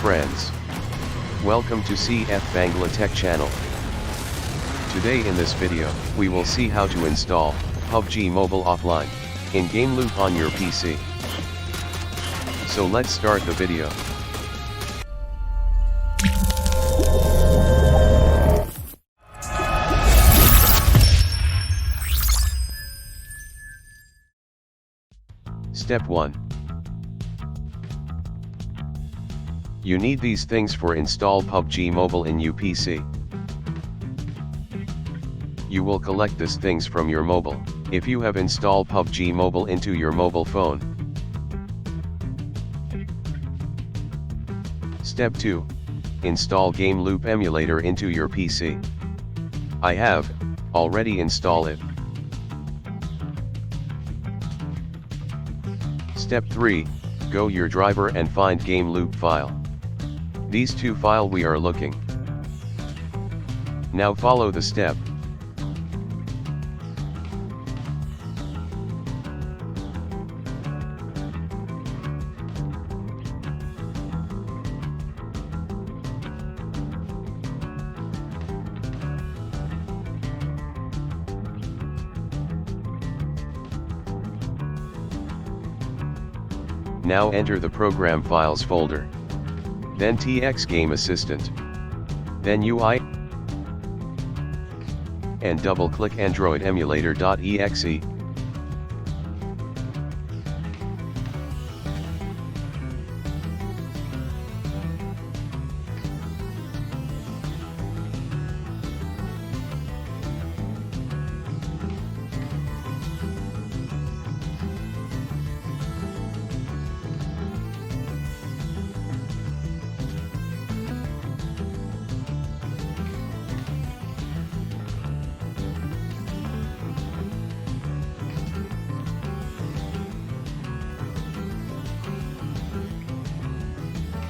friends. Welcome to CF Bangla Tech Channel. Today in this video, we will see how to install PUBG Mobile offline in Gameloop on your PC. So let's start the video. Step 1. You need these things for install PUBG Mobile in your PC. You will collect these things from your mobile, if you have installed PUBG Mobile into your mobile phone. Step 2. Install Gameloop emulator into your PC. I have already installed it. Step 3. Go your driver and find Gameloop file. These two file we are looking. Now follow the step. Now enter the program files folder. Then TX Game Assistant. Then UI. And double click Android emulator.exe.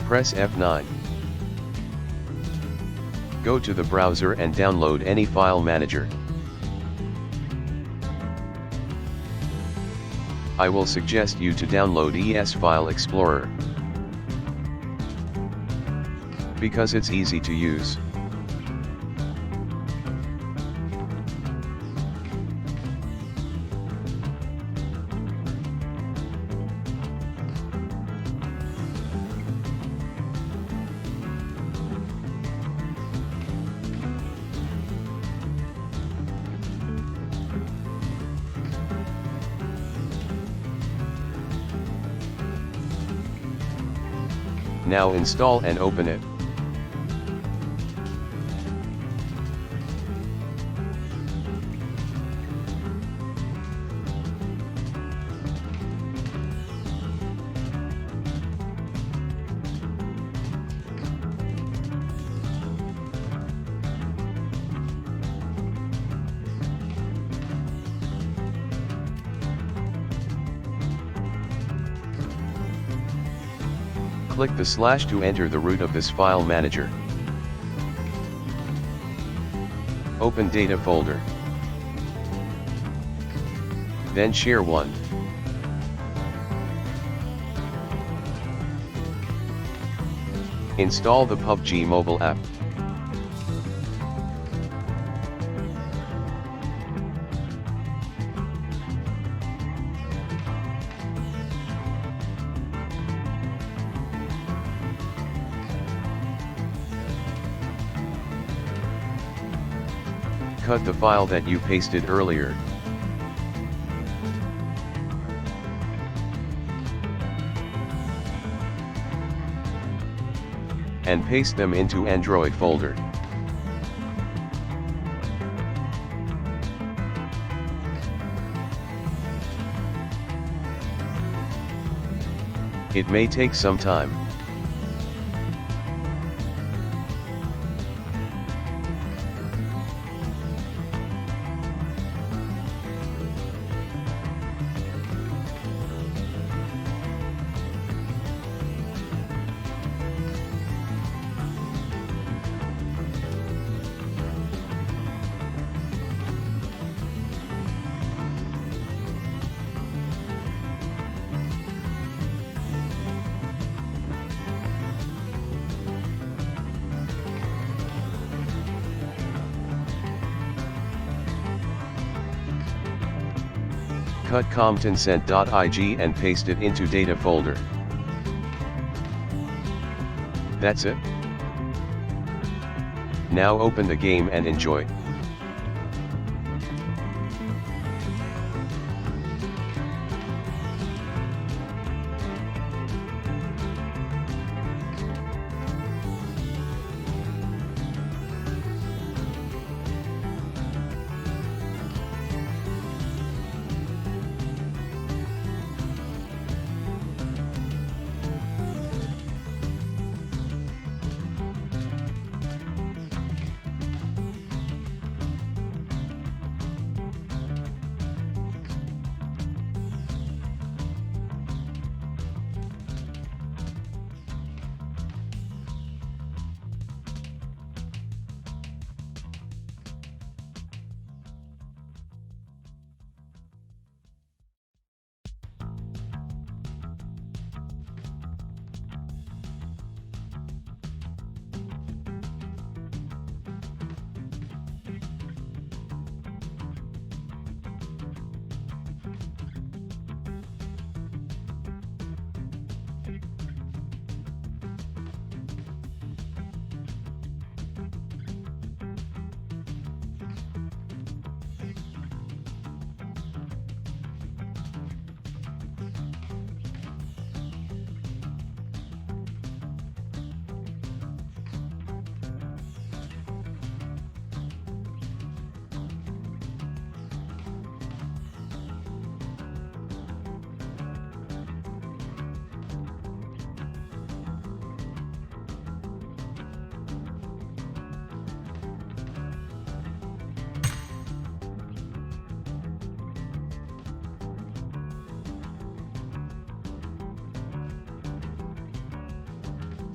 Press F9. Go to the browser and download any file manager. I will suggest you to download ES File Explorer because it's easy to use. Now install and open it. Click the slash to enter the root of this file manager. Open data folder. Then share 1. Install the PUBG Mobile app. Cut the file that you pasted earlier. And paste them into Android folder. It may take some time. cut contentcent.ig and paste it into data folder. That's it. Now open the game and enjoy.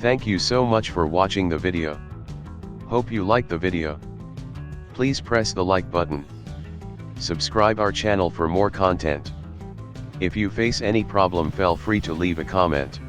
Thank you so much for watching the video. Hope you liked the video. Please press the like button. Subscribe our channel for more content. If you face any problem, feel free to leave a comment.